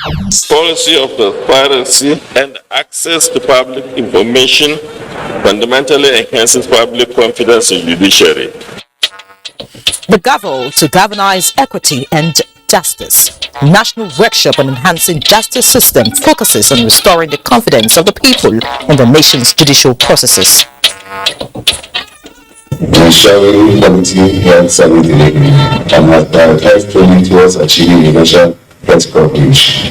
Policy of transparency and access to public information fundamentally enhances public confidence in judiciary. The gavel to galvanize equity and justice. National workshop on enhancing justice system focuses on restoring the confidence of the people in the nation's judicial processes. Ensuring quality health service delivery and has prioritized training towards achieving universal health coverage.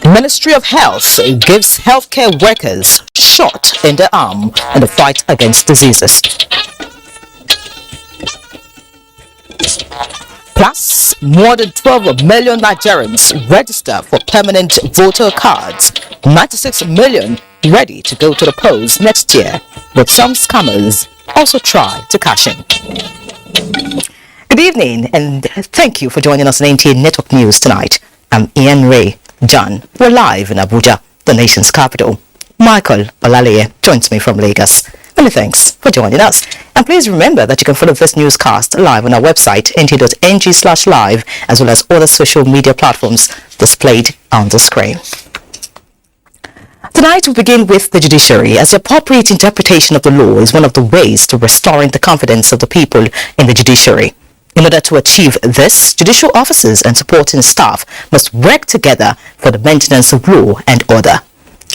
Ministry of Health gives healthcare workers shot in the arm in the fight against diseases. Plus, more than 12 million Nigerians register for permanent voter cards. 96 million ready to go to the polls next year, but some scammers also try to cash in. Good evening and thank you for joining us on NTA Network News tonight. I'm Ian Ray John. We're live in Abuja, the nation's capital. Michael Olaleye joins me from Lagos. Many thanks for joining us. And please remember that you can follow this newscast live on our website, nta.ng/live, as well as other social media platforms displayed on the screen. Tonight we begin with the judiciary, as the appropriate interpretation of the law is one of the ways to restoring the confidence of the people in the judiciary. In order to achieve this, judicial officers and supporting staff must work together for the maintenance of law and order.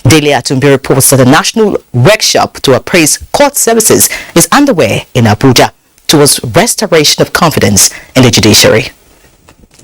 Daily Atumbi reports that a national workshop to appraise court services is underway in Abuja towards restoration of confidence in the judiciary.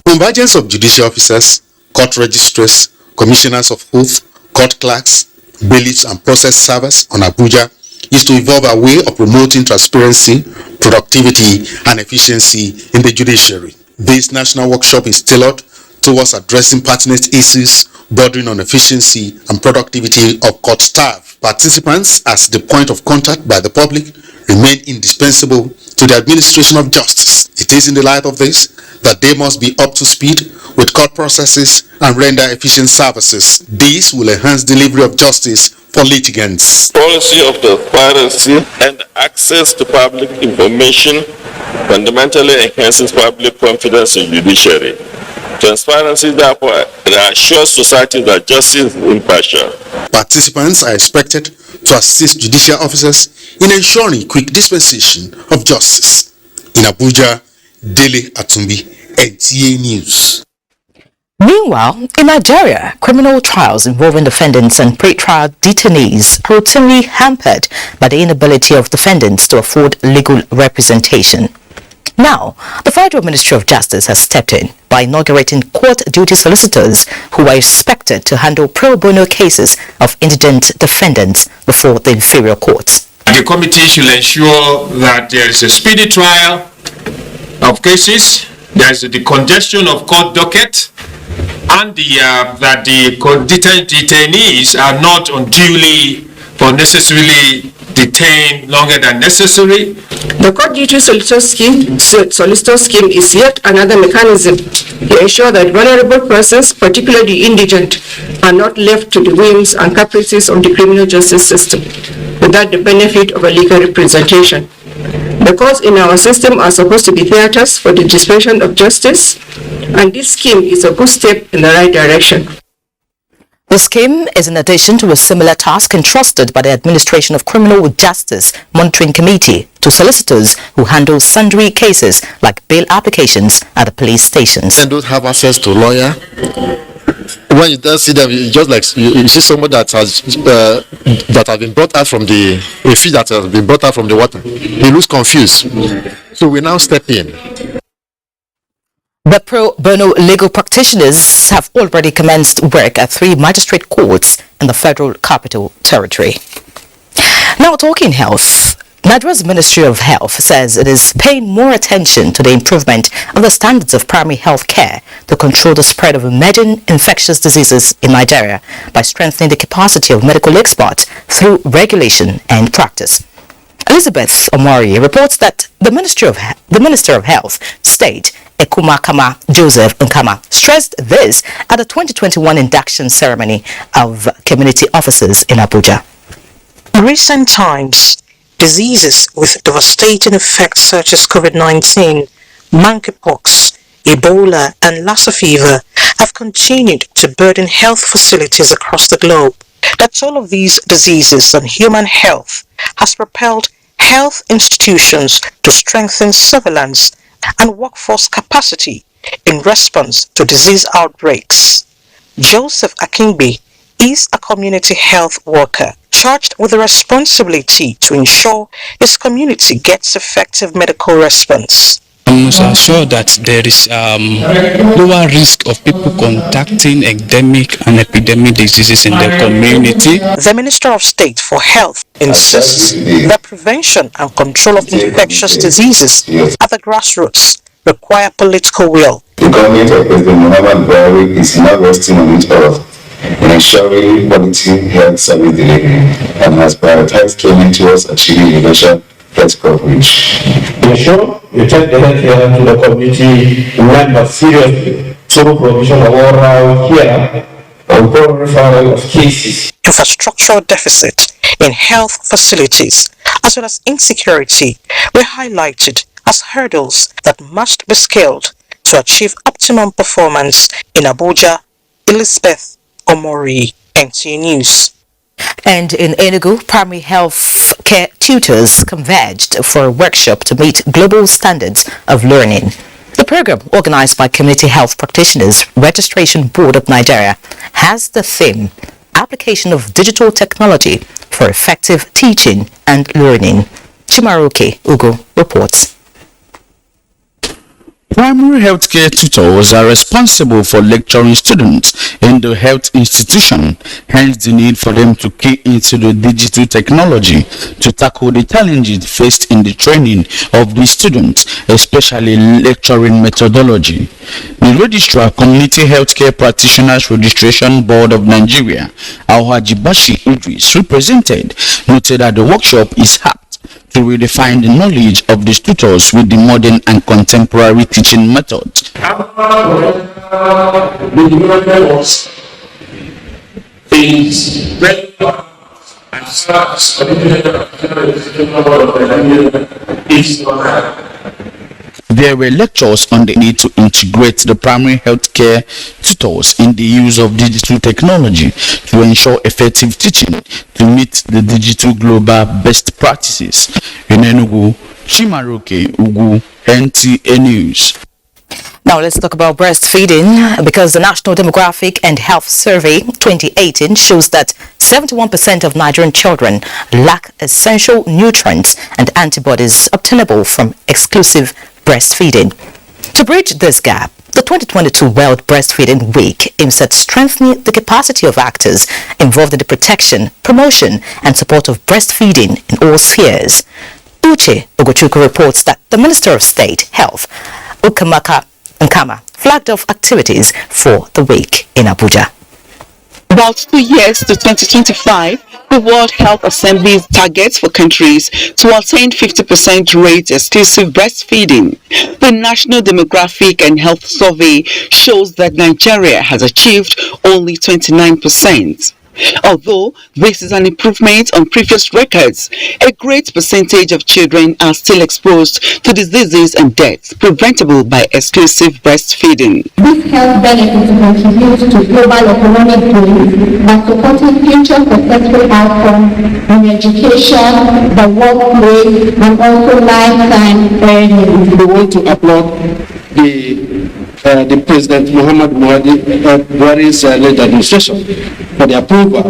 Convergence of judicial officers, court registrars, commissioners of oath, court clerks, bailiffs and process servers on Abuja is to evolve a way of promoting transparency, productivity and efficiency in the judiciary. This national workshop is tailored towards addressing pertinent issues bordering on efficiency and productivity of court staff. Participants, as the point of contact by the public, remain indispensable to the administration of justice. It is in the light of this that they must be up to speed with court processes and render efficient services. This will enhance delivery of justice for litigants. Policy of transparency and access to public information fundamentally enhances public confidence in judiciary. Transparency therefore reassures society that justice is impartial. Participants are expected to assist judicial officers in ensuring quick dispensation of justice. In Abuja, Daily Atumbi, NTA News. Meanwhile, in Nigeria, criminal trials involving defendants and pre-trial detainees are routinely hampered by the inability of defendants to afford legal representation. Now, the Federal Ministry of Justice has stepped in by inaugurating court duty solicitors who are expected to handle pro bono cases of indigent defendants before the inferior courts. The committee should ensure that there is a speedy trial of cases, there is the congestion of court docket, and that the detainees are not unduly or necessarily detained longer than necessary. The court duty solicitor scheme is yet another mechanism to ensure that vulnerable persons, particularly indigent, are not left to the whims and caprices of the criminal justice system without the benefit of a legal representation. The courts in our system are supposed to be theaters for the dispensation of justice, and this scheme is a good step in the right direction. The scheme is in addition to a similar task entrusted by the Administration of Criminal Justice Monitoring Committee to solicitors who handle sundry cases like bail applications at the police stations. And don't have access to a lawyer. When you don't see them, just like you see someone that has been brought out from a fish that has been brought out from the water. He looks confused. So we now step in. The pro bono legal practitioners have already commenced work at 3 magistrate courts in the Federal Capital Territory. Now talking health, Nigeria's Ministry of Health says it is paying more attention to the improvement of the standards of primary health care to control the spread of emerging infectious diseases in Nigeria by strengthening the capacity of medical experts through regulation and practice. Elizabeth Omari reports that the Minister of Health, State Ekumakama Joseph Nkama, stressed this at the 2021 induction ceremony of community officers in Abuja. In recent times, diseases with devastating effects such as COVID-19, monkeypox, Ebola and Lassa fever have continued to burden health facilities across the globe. The toll of these diseases on human health has propelled health institutions to strengthen surveillance and workforce capacity in response to disease outbreaks. Joseph Akingbe is a community health worker charged with the responsibility to ensure his community gets effective medical response. I must ensure that there is lower risk of people contacting endemic and epidemic diseases in the community. The Minister of State for Health insists that prevention and control of infectious diseases at the grassroots require political will. The government of President Muhammad Buhari is now resting on its oath in ensuring quality health service delivery and has prioritized training towards achieving universal health coverage. Ensure you take the health care to the community members seriously through provision of oral care and referral of cases. Infrastructural deficit in health facilities as well as insecurity were highlighted as hurdles that must be scaled to achieve optimum performance in Abuja. Elizabeth Omori, NTA News. And in Enugu, primary health care tutors converged for a workshop to meet global standards of learning. The program, organized by Community Health Practitioners Registration Board of Nigeria, has the theme Application of Digital Technology for Effective Teaching and Learning. Chimaroke Ugo reports. Primary healthcare tutors are responsible for lecturing students in the health institution, hence the need for them to key into the digital technology to tackle the challenges faced in the training of the students, especially lecturing methodology. The Registrar, Community Healthcare Practitioners Registration Board of Nigeria, Alhaji Bashi Idris, represented, noted that the workshop is apt to redefine the knowledge of the tutors with the modern and contemporary teaching methods. There were lectures on the need to integrate the primary healthcare tutors in the use of digital technology to ensure effective teaching to meet the digital global best practices. In Enugu, Chimaroke Ugu, NTA News. Now let's talk about breastfeeding, because the National Demographic and Health Survey 2018 shows that 71% of Nigerian children lack essential nutrients and antibodies obtainable from exclusive breastfeeding. To bridge this gap, the 2022 World Breastfeeding Week aims at strengthening the capacity of actors involved in the protection, promotion and support of breastfeeding in all spheres. Uche Ogochukwu reports that the Minister of State Health, Ukamaka Nkama, flagged off activities for the week in Abuja. About 2 years to 2025, the World Health Assembly's targets for countries to attain 50% rate exclusive breastfeeding. The National Demographic and Health Survey shows that Nigeria has achieved only 29%. Although this is an improvement on previous records, a great percentage of children are still exposed to diseases and deaths preventable by exclusive breastfeeding. These health benefits contribute to global economic growth by supporting future successful outcomes in education, the workplace, and also lifetime earnings. We want to applaud the President Muhammad Buhari's led administration for the approval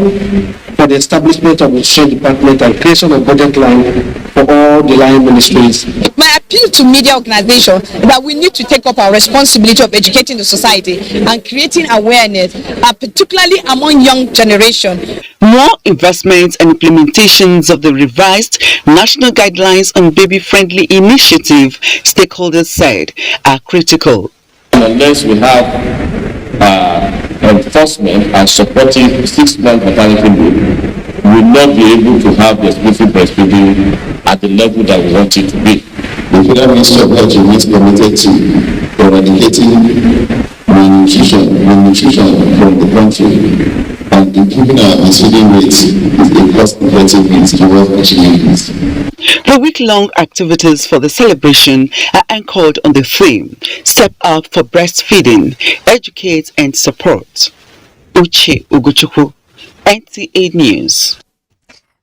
for the establishment of the Nutrition Department and creation of budget line for all the line ministries. My appeal to media organizations is that we need to take up our responsibility of educating the society and creating awareness, particularly among young generation. More investments and implementations of the revised national guidelines on baby-friendly initiative, stakeholders said, are critical. Unless we have enforcement and supporting 6-month maternity leave, we will not be able to have the exclusive breastfeeding at the level that we want it to be. The Federal Ministry of Health remains committed to eradicating malnutrition from the country and improving our consolidation rates is a cost-effective means towards achieving this. The week-long activities for the celebration are anchored on the theme, Step Up for Breastfeeding, Educate and Support. Uche Ugochukwu, NTA News.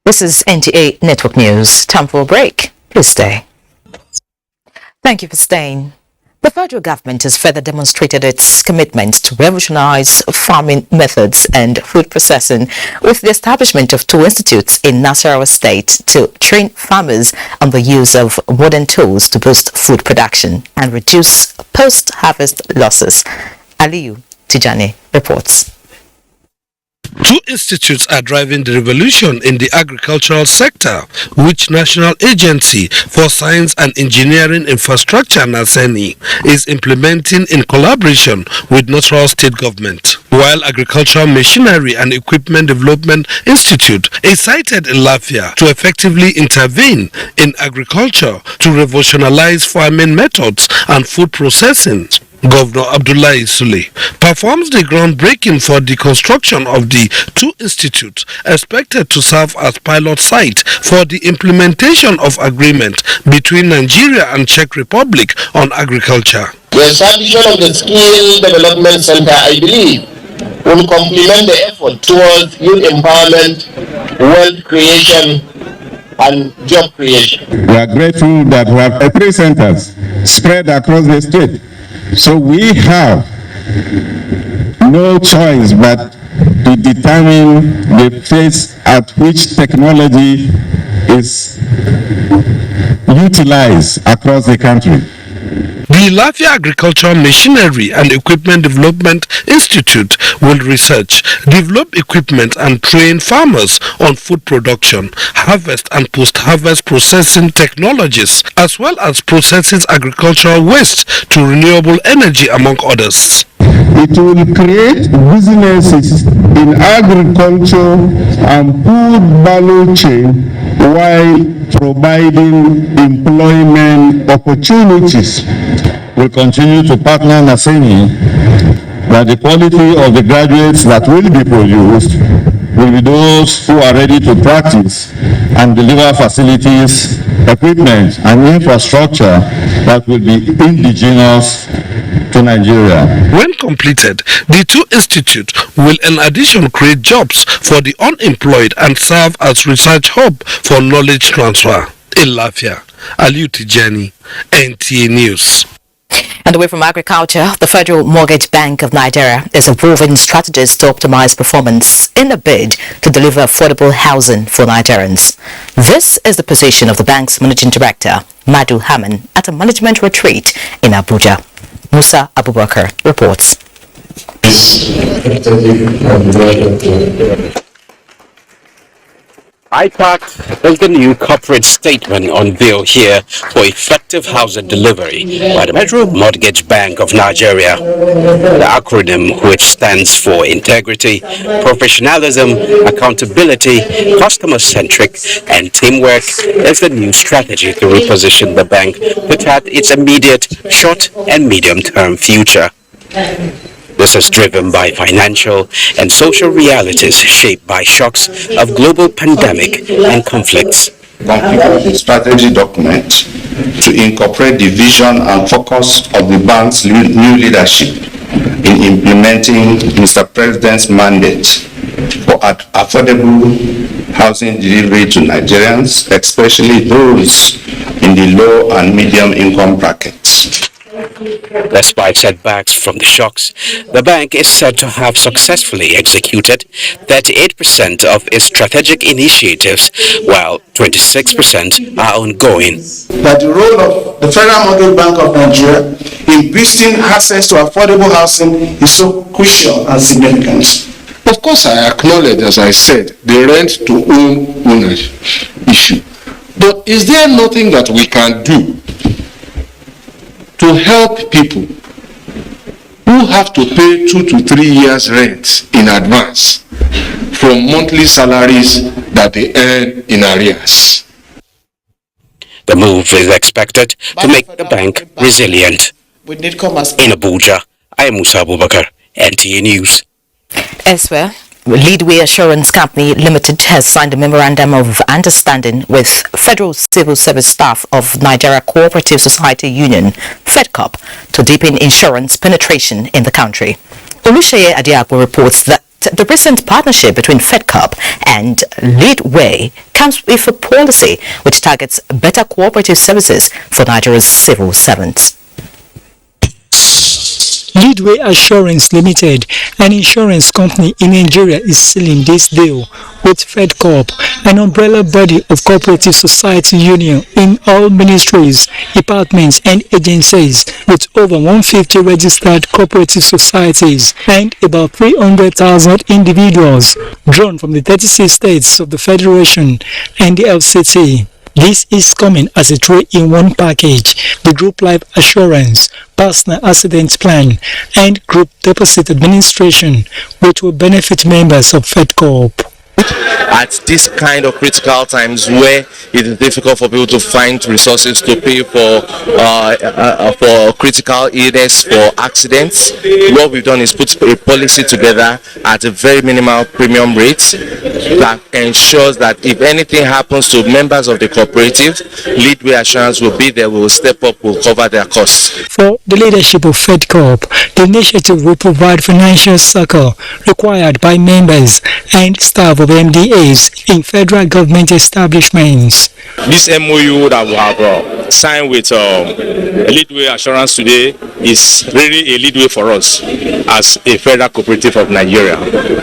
This is NTA Network News. Time for a break. Please stay. Thank you for staying. The federal government has further demonstrated its commitment to revolutionize farming methods and food processing with the establishment of 2 institutes in Nasarawa State to train farmers on the use of modern tools to boost food production and reduce post-harvest losses. Aliyu Tijani reports. 2 institutes are driving the revolution in the agricultural sector, which National Agency for Science and Engineering Infrastructure (NASENI) is implementing in collaboration with Nasarawa State Government. While Agricultural Machinery and Equipment Development Institute is cited in Lafia to effectively intervene in agriculture to revolutionize farming methods and food processing. Governor Abdullahi Sule performs the groundbreaking for the construction of the 2 institutes expected to serve as pilot site for the implementation of agreement between Nigeria and Czech Republic on agriculture. The establishment of the Skill Development Center, I believe, will complement the effort towards youth empowerment, wealth creation, and job creation. We are grateful that we have 3 centers spread across the state. So we have no choice but to determine the pace at which technology is utilized across the country. The Lafia Agricultural Machinery and Equipment Development Institute will research, develop equipment and train farmers on food production, harvest and post-harvest processing technologies, as well as processing agricultural waste to renewable energy, among others. It will create businesses in agriculture and food value chain while providing employment opportunities. We continue to partner NASENI that the quality of the graduates that will be produced will be those who are ready to practice and deliver facilities, equipment and infrastructure that will be indigenous to Nigeria. When completed, the 2 institutes will in addition create jobs for the unemployed and serve as research hub for knowledge transfer. In Lafia, Aliyu Tijani, NTA News. And away from agriculture, the Federal Mortgage Bank of Nigeria is evolving strategies to optimize performance in a bid to deliver affordable housing for Nigerians. This is the position of the bank's managing director, Madu Haman, at a management retreat in Abuja. Musa Abubakar reports. IPAC is the new corporate statement unveiled here for effective housing delivery by the Federal Mortgage Bank of Nigeria. The acronym, which stands for Integrity, Professionalism, Accountability, Customer-Centric, and Teamwork, is the new strategy to reposition the bank to tap its immediate, short, and medium-term future. This is driven by financial and social realities shaped by shocks of global pandemic and conflicts. Configured the strategy document to incorporate the vision and focus of the bank's new leadership in implementing Mr. President's mandate for affordable housing delivery to Nigerians, especially those in the low and medium income brackets. Despite setbacks from the shocks, the bank is said to have successfully executed 38% of its strategic initiatives, while 26% are ongoing. That the role of the Federal Mortgage Bank of Nigeria in boosting access to affordable housing is so crucial and significant. Of course, I acknowledge, as I said, the rent-to-own ownership issue. But is there nothing that we can do to help people who have to pay 2 to 3 years rent in advance from monthly salaries that they earn in arrears? The move is expected to make the bank resilient. In Abuja, I am Musa Abubakar, NTA News. Elsewhere, Leadway Assurance Company Limited has signed a memorandum of understanding with Federal Civil Service Staff of Nigeria Cooperative Society Union, FEDCOP, to deepen insurance penetration in the country. Olusheye Adiagbo reports that the recent partnership between FEDCOP and Leadway comes with a policy which targets better cooperative services for Nigeria's civil servants. Leadway Assurance Limited, an insurance company in Nigeria, is sealing this deal with FEDCOP, an umbrella body of cooperative society union in all ministries, departments and agencies, with over 150 registered cooperative societies and about 300,000 individuals drawn from the 36 states of the Federation and the FCT. This is coming as a 3-in-1 package: the Group Life Assurance, Personal Accident Plan, and Group Deposit Administration, which will benefit members of FEDCOP. At this kind of critical times where it is difficult for people to find resources to pay for critical illness, for accidents, what we've done is put a policy together at a very minimal premium rate that ensures that if anything happens to members of the cooperative, Leadway Assurance will be there, will step up, will cover their costs. For the leadership of FEDCOP, the initiative will provide financial succor required by members and staff of MDAs in federal government establishments. This MOU that we have signed with Leadway Assurance today is really a leadway for us as a federal cooperative of Nigeria.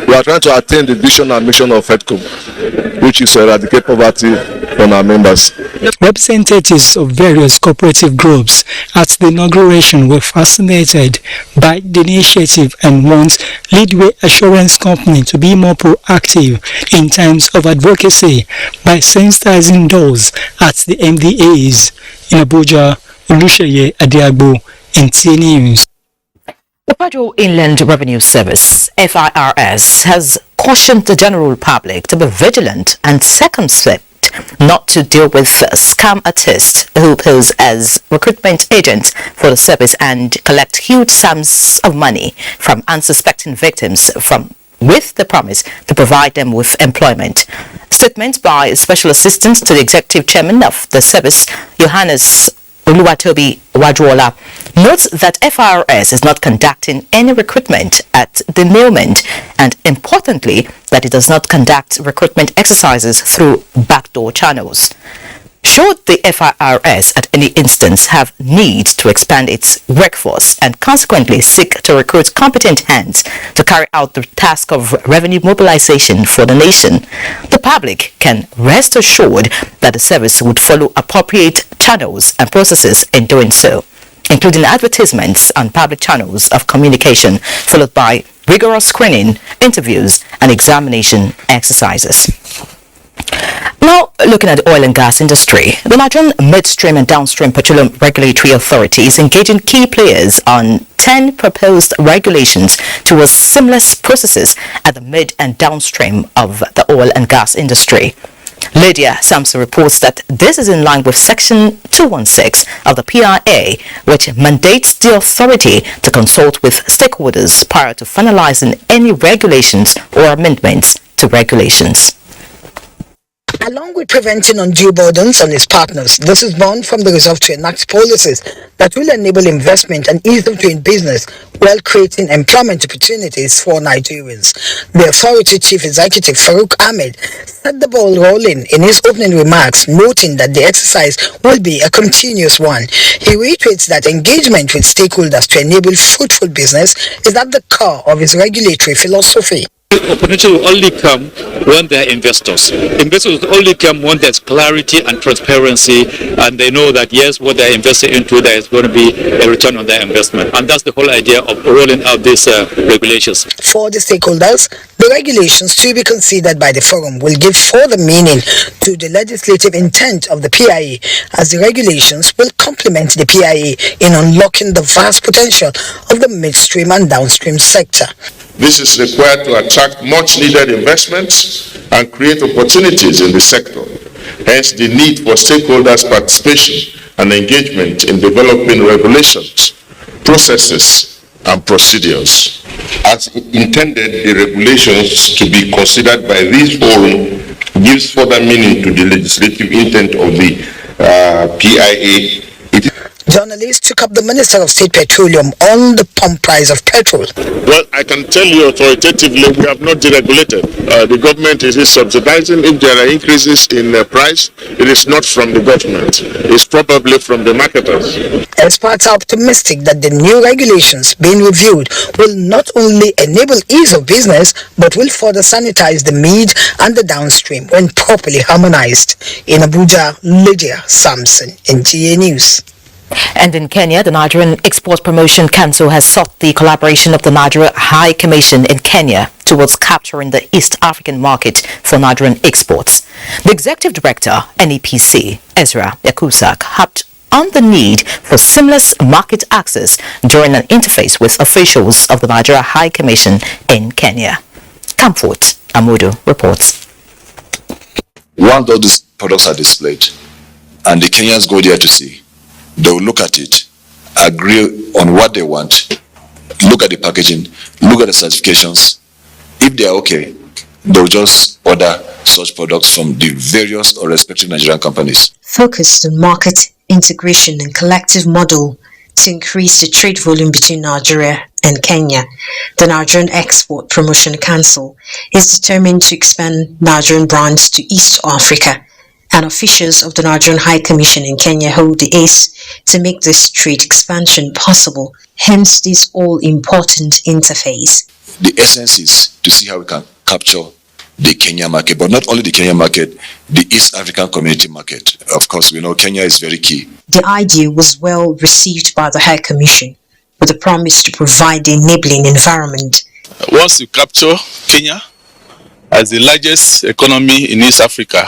We are trying to attain the vision and mission of FEDCOP, which is to eradicate poverty from our members. Representatives of various cooperative groups at the inauguration were fascinated by the initiative and want Leadway Assurance Company to be more proactive in terms of advocacy by sensitizing those at the MDAs. In Abuja, Olusheye Adiagbo, NTA News. The Federal Inland Revenue Service, FIRS, has cautioned the general public to be vigilant and circumspect not to deal with scam artists who pose as recruitment agents for the service and collect huge sums of money from unsuspecting victims with the promise to provide them with employment. Statement by Special Assistant to the Executive Chairman of the service, Johannes Oluwatobi Wadwola, notes that FIRS is not conducting any recruitment at the moment, and importantly, that it does not conduct recruitment exercises through backdoor channels. Should the FIRS at any instance have need to expand its workforce and consequently seek to recruit competent hands to carry out the task of revenue mobilization for the nation, the public can rest assured that the service would follow appropriate channels and processes in doing so, including advertisements on public channels of communication, followed by rigorous screening, interviews, and examination exercises. Now, looking at the oil and gas industry, the Nigerian Midstream and Downstream Petroleum Regulatory Authority is engaging key players on 10 proposed regulations towards seamless processes at the mid and downstream of the oil and gas industry. Lydia Samson reports that this is in line with Section 216 of the PIA, which mandates the authority to consult with stakeholders prior to finalizing any regulations or amendments to regulations. Along with preventing undue burdens on its partners, this is born from the resolve to enact policies that will enable investment and ease of doing business while creating employment opportunities for Nigerians. The authority chief executive, Farouk Ahmed, set the ball rolling in his opening remarks, noting that the exercise will be a continuous one. He reiterates that engagement with stakeholders to enable fruitful business is at the core of his regulatory philosophy. Opportunity will only come when there are investors. Investors will only come when there's clarity and transparency, and they know that yes, what they're investing into, there is going to be a return on their investment. And that's the whole idea of rolling out these regulations. For the stakeholders, the regulations to be considered by the forum will give further meaning to the legislative intent of the PIA, as the regulations will complement the PIA in unlocking the vast potential of the midstream and downstream sector. This is required to attract much-needed investments and create opportunities in the sector. Hence, the need for stakeholders' participation and engagement in developing regulations, processes, and procedures. As intended, the regulations to be considered by this forum gives further meaning to the legislative intent of the PIA. Journalists took up the Minister of State Petroleum on the pump price of petrol. Well, I can tell you authoritatively, we have not deregulated. The government is subsidizing. If there are increases in price, it is not from the government. It's probably from the marketers. Experts are optimistic that the new regulations being reviewed will not only enable ease of business, but will further sanitize the mid and the downstream when properly harmonized. In Abuja, Lydia Sampson, NTA News. And in Kenya, the Nigerian Export Promotion Council has sought the collaboration of the Nigeria High Commission in Kenya towards capturing the East African market for Nigerian exports. The Executive Director, NEPC, Ezra Yakusak, harped on the need for seamless market access during an interface with officials of the Nigeria High Commission in Kenya. Comfort Amudu reports. Once all these products are displayed and the Kenyans go there to see, they will look at it, agree on what they want, look at the packaging, look at the certifications. If they are okay, they will just order such products from the various or respective Nigerian companies. Focused on market integration and collective model to increase the trade volume between Nigeria and Kenya, the Nigerian Export Promotion Council is determined to expand Nigerian brands to East Africa, and officials of the Nigerian High Commission in Kenya hold the ace to make this trade expansion possible, hence this all-important interface. The essence is to see how we can capture the Kenya market, but not only the Kenya market, the East African community market. Of course, we know Kenya is very key. The idea was well received by the High Commission, with a promise to provide the enabling environment. Once you capture Kenya as the largest economy in East Africa,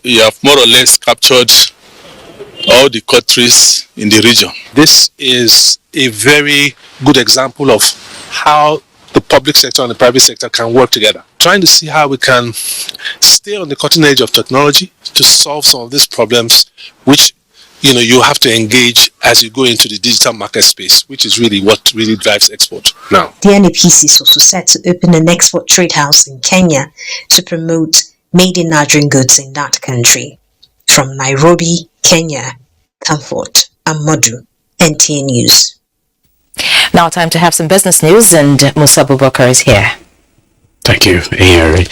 you have more or less captured all the countries in the region. This is a very good example of how the public sector and the private sector can work together. Trying to see how we can stay on the cutting edge of technology to solve some of these problems, which you have to engage as you go into the digital market space, which is really what really drives export now. The NEPC is also set to open an export trade house in Kenya to promote made in Nigerian goods in that country. From Nairobi, Kenya, Comfort Amudu, NTA News. Now time to have some business news, and Musa Abubakar is here. Thank you, Iyeri.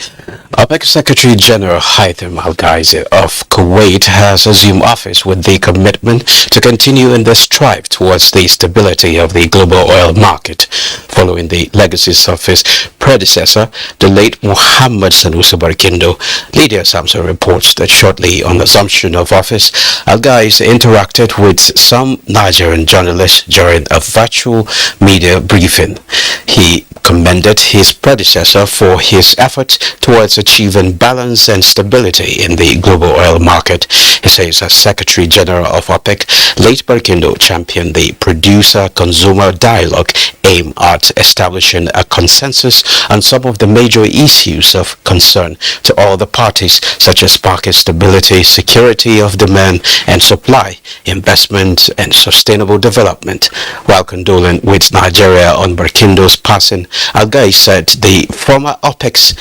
OPEC Secretary General Haitham Al-Ghazi of Kuwait has assumed office with the commitment to continue in the strive towards the stability of the global oil market, following the legacies of his predecessor, the late Muhammad Sanusi Barkindo. Lydia Samson reports that shortly on assumption of office, Al-Ghazi interacted with some Nigerian journalists during a virtual media briefing. He commended his predecessor for his efforts towards achieving balance and stability in the global oil market. He says as Secretary General of OPEC, late Barkindo championed the producer-consumer dialogue aimed at establishing a consensus on some of the major issues of concern to all the parties, such as market stability, security of demand and supply, investment and sustainable development. While condoling with Nigeria on Barkindo's passing, Al-Ghazi said the former OPEC's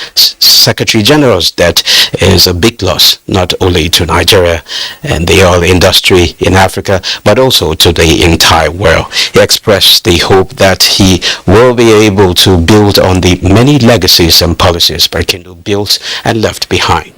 Secretary General's death is a big loss, not only to Nigeria and the oil industry in Africa, but also to the entire world. He expressed the hope that he will be able to build on the many legacies and policies Barkindo built and left behind.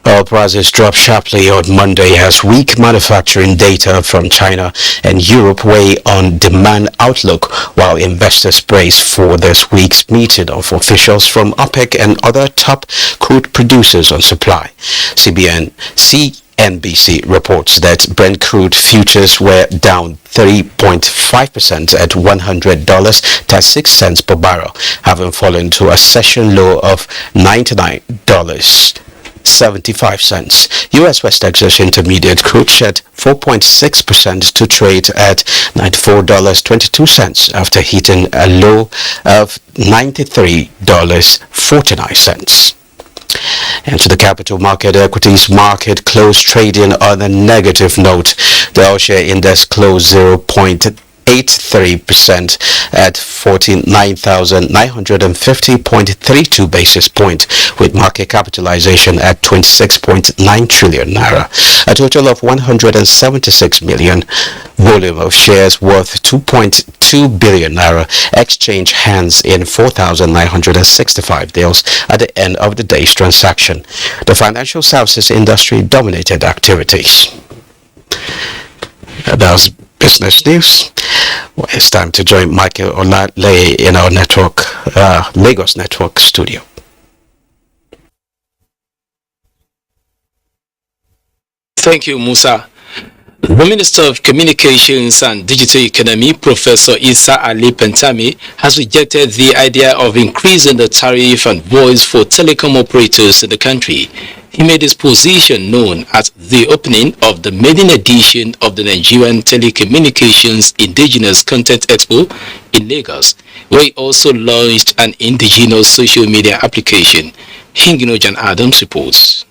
Oil prices dropped sharply on Monday as weak manufacturing data from China and Europe weigh on demand outlook, while investors brace for this week's meeting of officials from OPEC and other top crude producers on supply. CNBC reports that Brent crude futures were down 3.5% at $100.36 per barrel, having fallen to a session low of $99.75. U.S. West Texas Intermediate crude shed 4.6% to trade at $94.22 after hitting a low of $93.49. And to the capital market, equities market closed trading on a negative note. The All Share Index closed 0.3% 0.83% at 49,950.32 basis points, with market capitalization at 26.9 trillion naira. A total of 176 million volume of shares worth 2.2 billion naira exchange hands in 4,965 deals at the end of the day's transaction. The financial services industry dominated activities. That's business news. Well, it's time to join Michael Olale in our network, Lagos Network studio. Thank you, Musa. The Minister of Communications and Digital Economy, Professor Isa Ali Pentami, has rejected the idea of increasing the tariff and voice for telecom operators in the country. He made his position known at the opening of the maiden edition of the Nigerian Telecommunications Indigenous Content Expo in Lagos, where he also launched an indigenous social media application. Hinginojan Adams reports.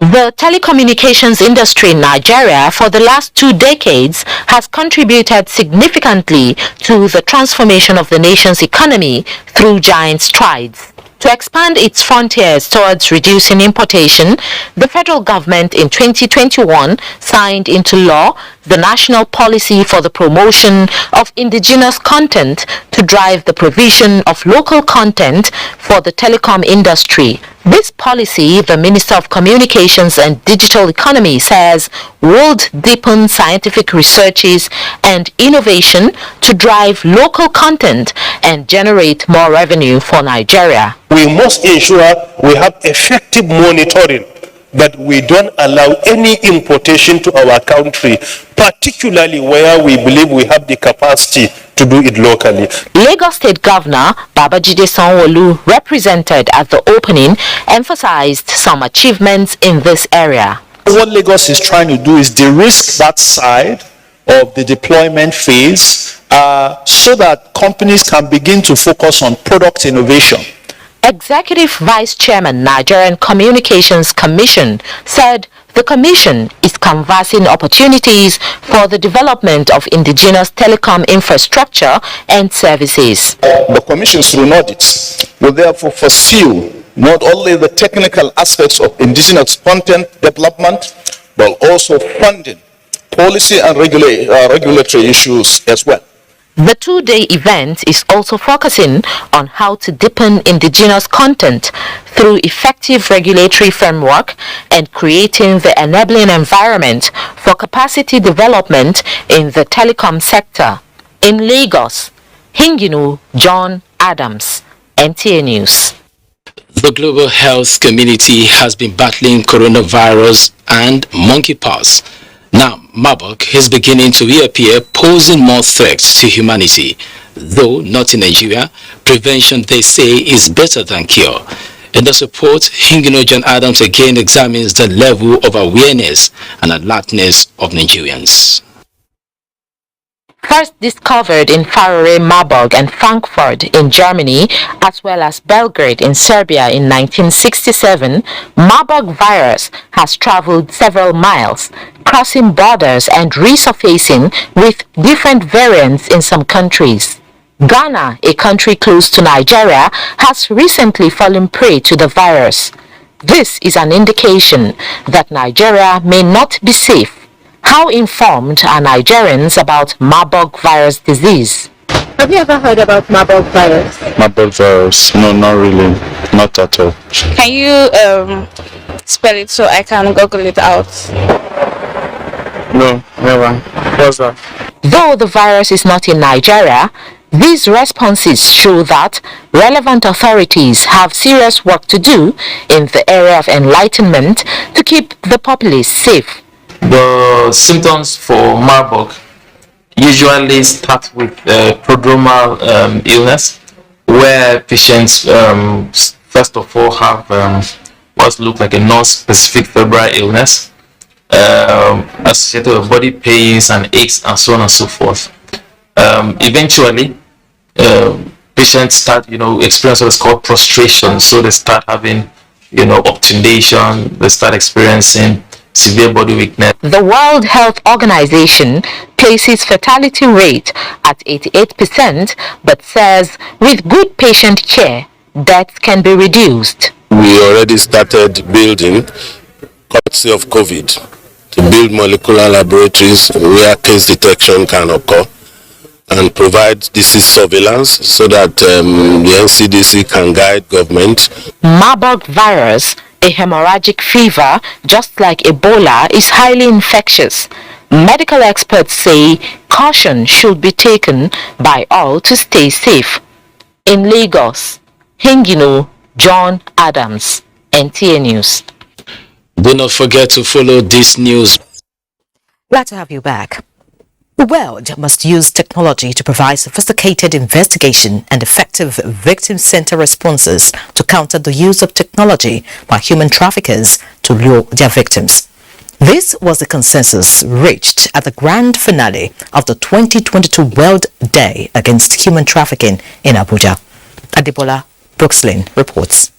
The telecommunications industry in Nigeria for the last 2 decades has contributed significantly to the transformation of the nation's economy through giant strides. To expand its frontiers towards reducing importation, the federal government in 2021 signed into law the National Policy for the Promotion of Indigenous Content to drive the provision of local content for the telecom industry. This policy, the Minister of Communications and Digital Economy says, would deepen scientific researches and innovation to drive local content and generate more revenue for Nigeria. We must ensure we have effective monitoring, that we don't allow any importation to our country, particularly where we believe we have the capacity to do it locally. Lagos State Governor Babajide Sanwo-Olu, represented at the opening, emphasized some achievements in this area. What Lagos is trying to do is de-risk that side of the deployment phase so that companies can begin to focus on product innovation. Executive Vice Chairman, Nigerian Communications Commission, said the commission is canvassing opportunities for the development of indigenous telecom infrastructure and services. The commission, through audits, will therefore pursue not only the technical aspects of indigenous content development, but also funding, policy and regulatory issues as well. The 2-day event is also focusing on how to deepen indigenous content through effective regulatory framework and creating the enabling environment for capacity development in the telecom sector. In Lagos, Hinginu John Adams, NTA News. The global health community has been battling coronavirus and monkeypox. Now, Marburg is beginning to reappear, posing more threats to humanity. Though not in Nigeria, prevention, they say, is better than cure. In the report, Hinginojan Adams again examines the level of awareness and alertness of Nigerians. First discovered in Farore, Marburg and Frankfurt in Germany, as well as Belgrade in Serbia in 1967, Marburg virus has traveled several miles, crossing borders and resurfacing with different variants in some countries. Ghana, a country close to Nigeria, has recently fallen prey to the virus. This is an indication that Nigeria may not be safe. How informed are Nigerians about Marburg virus disease? Have you ever heard about Marburg virus? Marburg virus? No, not really. Not at all. Can you spell it so I can Google it out? No, never. What's that? Though the virus is not in Nigeria, these responses show that relevant authorities have serious work to do in the area of enlightenment to keep the populace safe. The symptoms for Marburg usually start with prodromal illness, where patients first of all have what looks like a non-specific febrile illness associated with body pains and aches and so on and so forth. Eventually, patients start, experience what's called prostration. So they start having, obtundation. They start experiencing severe body weakness. The World Health Organization places fatality rate at 88%, but says with good patient care, deaths can be reduced. We already started building, courtesy of COVID, to build molecular laboratories where case detection can occur and provide disease surveillance so that the NCDC can guide government. Marburg virus, a hemorrhagic fever just like Ebola, is highly infectious. Medical experts say caution should be taken by all to stay safe. In Lagos, Hingino, John Adams, NTA News. Do not forget to follow this news. Glad to have you back. The world must use technology to provide sophisticated investigation and effective victim-centered responses to counter the use of technology by human traffickers to lure their victims. This was the consensus reached at the grand finale of the 2022 World Day Against Human Trafficking in Abuja. Adebola Brookslin reports.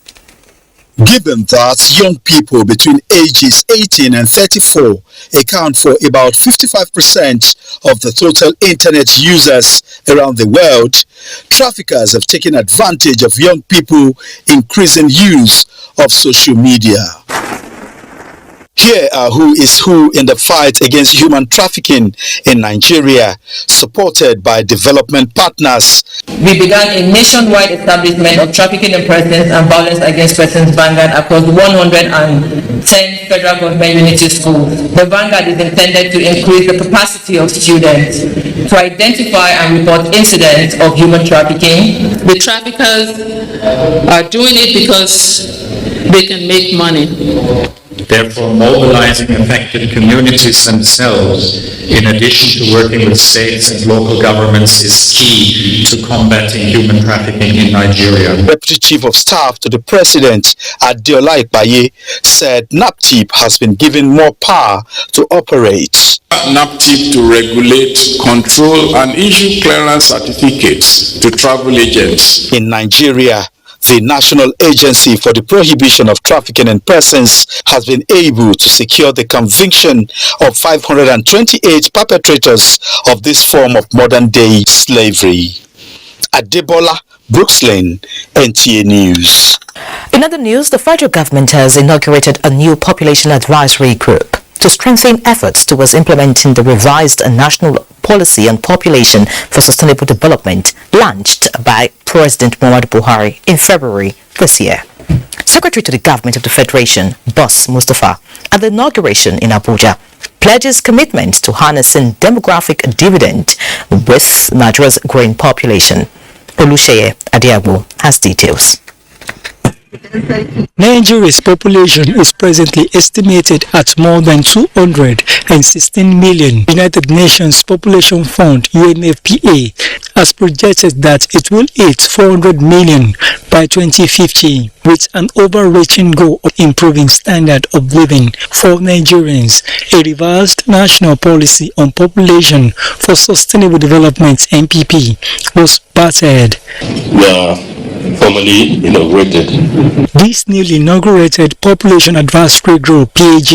Given that young people between ages 18 and 34 account for about 55% of the total internet users around the world, traffickers have taken advantage of young people increasing use of social media. Here are who is who in the fight against human trafficking in Nigeria, supported by development partners. We began a nationwide establishment of trafficking in persons and violence against persons vanguard across 110 federal government unity schools. The vanguard is intended to increase the capacity of students to identify and report incidents of human trafficking. The traffickers are doing it because they can make money. Therefore, mobilizing affected communities themselves, in addition to working with states and local governments, is key to combating human trafficking in Nigeria. Deputy Chief of Staff to the President, Adeola Ipaye, said NAPTIP has been given more power to operate. NAPTIP to regulate, control, and issue clearance certificates to travel agents. In Nigeria, the National Agency for the Prohibition of Trafficking in Persons has been able to secure the conviction of 528 perpetrators of this form of modern-day slavery. Adebola Brookslin, NTA News. In other news, the federal government has inaugurated a new population advisory group to strengthen efforts towards implementing the revised national policy on population for sustainable development launched by President Muhammadu Buhari in February this year. Secretary to the Government of the Federation, Boss Mustafa, at the inauguration in Abuja, pledges commitment to harnessing demographic dividend with Nigeria's growing population. Olusheye Adiagbo has details. Nigeria's population is presently estimated at more than 216 million. United Nations Population Fund (UNFPA) has projected that it will hit 400 million by 2050, with an overreaching goal of improving standard of living for Nigerians. A revised national policy on population for sustainable development (NPP) was battered. Formally inaugurated. This newly inaugurated Population Advisory Group (PAG)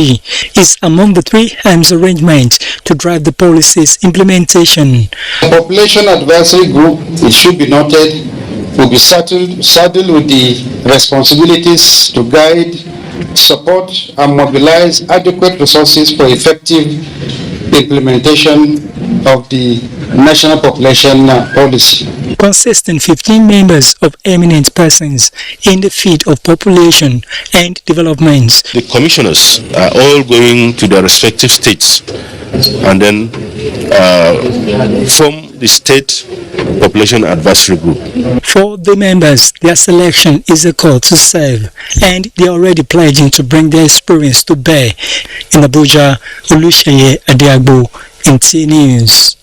is among the three arms arrangements to drive the policy's implementation. The Population Advisory Group, it should be noted, will be saddled with the responsibilities to guide, support and mobilize adequate resources for effective implementation of the national population policy. Consisting 15 members of eminent persons in the field of population and development. The commissioners are all going to their respective states and then form the state population advisory group. For the members, their selection is a call to serve, and they are already pledging to bring their experience to bear. In Abuja, Olusheye Adiagbo, NTA News.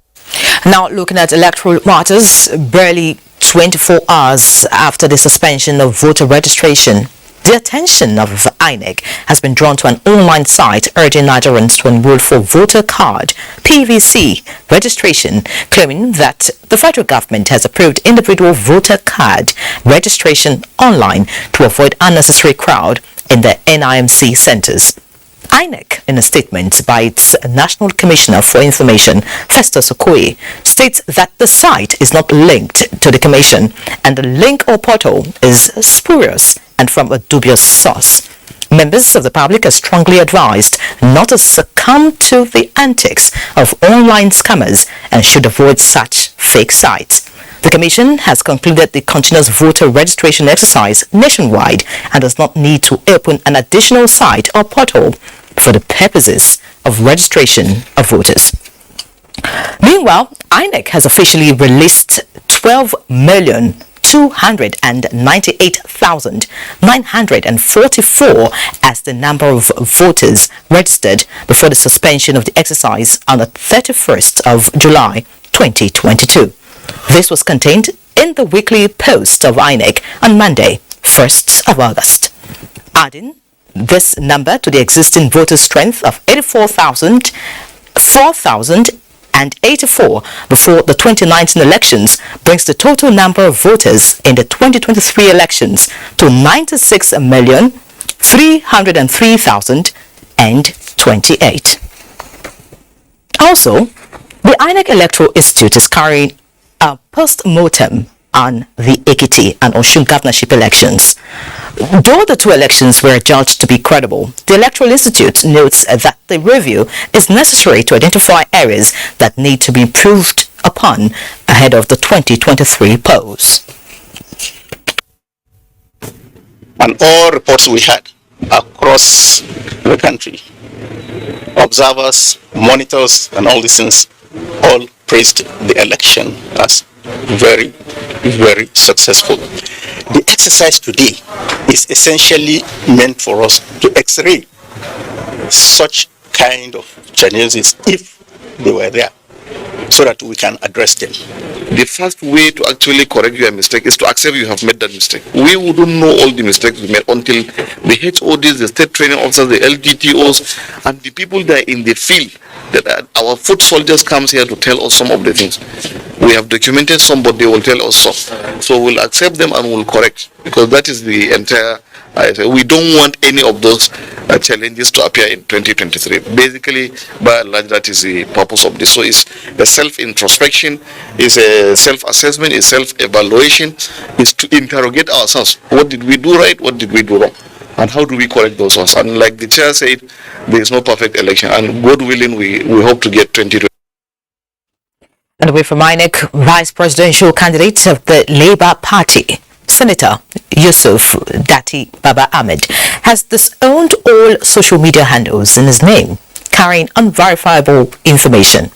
Now looking at electoral matters, barely 24 hours after the suspension of voter registration, the attention of INEC has been drawn to an online site urging Nigerians to enroll for voter card (PVC) registration, claiming that the federal government has approved individual voter card registration online to avoid unnecessary crowd in the NIMC centers. INEC, in a statement by its National Commissioner for Information, Festus Okoye, states that the site is not linked to the Commission and the link or portal is spurious and from a dubious source. Members of the public are strongly advised not to succumb to the antics of online scammers and should avoid such fake sites. The Commission has concluded the continuous voter registration exercise nationwide and does not need to open an additional site or portal for the purposes of registration of voters. Meanwhile, INEC has officially released 12,298,944 as the number of voters registered before the suspension of the exercise on the 31st of July 2022. This was contained in the weekly post of INEC on Monday, 1st of August. Adding this number to the existing voter strength of 4,084 before the 2019 elections brings the total number of voters in the 2023 elections to 96,303,028. Also, the INEC Electoral Institute is carrying a post-mortem on the Ekiti and Osun governorship elections. Though the two elections were judged to be credible, the Electoral Institute notes that the review is necessary to identify areas that need to be improved upon ahead of the 2023 polls. And all reports we had across the country, observers, monitors, and all these things all praised the election as very, very successful. The exercise today is essentially meant for us to x-ray such kind of challenges if they were there, so that we can address them. The first way to actually correct your mistake is to accept you have made that mistake. We wouldn't know all the mistakes we made until the HODs, the state training officers, the LGTOs, and the people that are in the field, that our foot soldiers comes here to tell us some of the things. We have documented some, but they will tell us some. So we'll accept them and we'll correct, because that is the entire. We don't want any of those challenges to appear in 2023. Basically, by and large, that is the purpose of this. So it's a self-introspection, it's a self-assessment, it's self-evaluation, it's to interrogate ourselves. What did we do right? What did we do wrong? And how do we correct those ones? And like the chair said, there is no perfect election. And God willing, we hope to get 2020. And away from INEC, Vice Presidential candidate of the Labour Party, Senator Yusuf Datti Baba Ahmed, has disowned all social media handles in his name, carrying unverifiable information.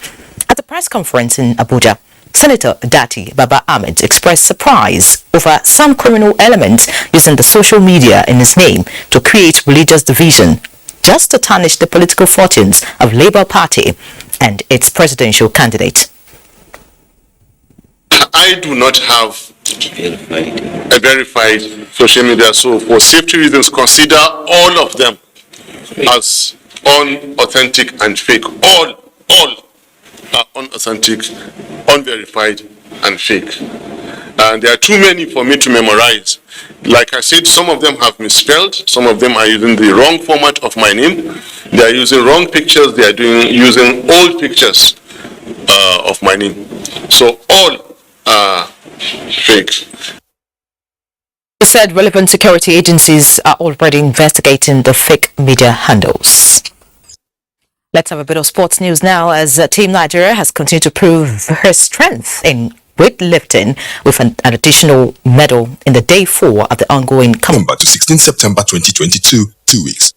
At a press conference in Abuja, Senator Datti Baba Ahmed expressed surprise over some criminal elements using the social media in his name to create religious division, just to tarnish the political fortunes of Labour Party and its presidential candidate. I do not have a verified social media, so for safety reasons, consider all of them as unauthentic and fake. All are unauthentic, unverified, and fake. And there are too many for me to memorize. Like I said, some of them have misspelled, some of them are using the wrong format of my name, they are using wrong pictures, they are using old pictures of my name. So all are fake. He said relevant security agencies are already investigating the fake media handles. Let's have a bit of sports news now, as Team Nigeria has continued to prove her strength in weightlifting with an additional medal in the day 4 of the ongoing November to 16 September 2022, 2 weeks.